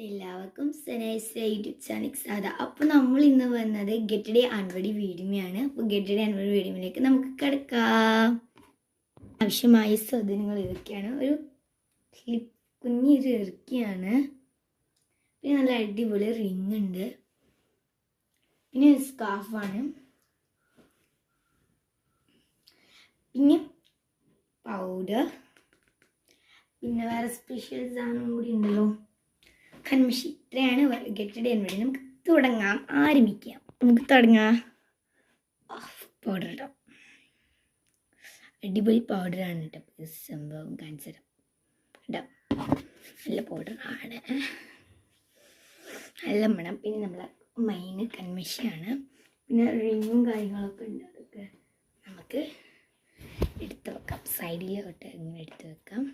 എല്ലാവർക്കും സനൈസ് YouTube channel സാധാ. അപ്പോൾ നമ്മൾ ഇന്ന് വന്നത് ഗെറ്റ് ഡേ അൺവടി വീഡിയോയാണ്. അപ്പോൾ ഗെറ്റ് ഡേ അൺവടി വീഡിയോയിലേക്ക് നമുക്ക് കിടക്കാം. ആവശ്യമായ സാധനങ്ങൾ ഇതൊക്കെയാണ്. ഒരു കുഞ്ഞൊരു ഇറക്കിയാണ്, പിന്നെ നല്ല അടിപൊളി റിങ് ഉണ്ട്, പിന്നെ ഒരു സ്കാർഫാണ്, പിന്നെ പൗഡർ, പിന്നെ വേറെ സ്പെഷ്യൽ സാധനം കൂടി ഉണ്ടല്ലോ, കൺമഷി. ഇത്രയാണ് ഗെറ്റ് ഡേ അൺവടി. നമുക്ക് തുടങ്ങാം, ആരംഭിക്കാം. നമുക്ക് തുടങ്ങാം. പൗഡർ ഇടാം. അടിപൊളി പൗഡറാണ് കേട്ടോ. സംഭവം കാണിച്ചു തരാം. ഇടാം, നല്ല പൗഡറാണ്, നല്ല മണം. പിന്നെ നമ്മളെ മെയിൻ കൺമഷിയാണ്. പിന്നെ റിങ്ങും കാര്യങ്ങളൊക്കെ ഉണ്ട്. അതൊക്കെ നമുക്ക് എടുത്ത് വെക്കാം. സൈഡിലോട്ട് ഇങ്ങനെ എടുത്ത് വെക്കാം.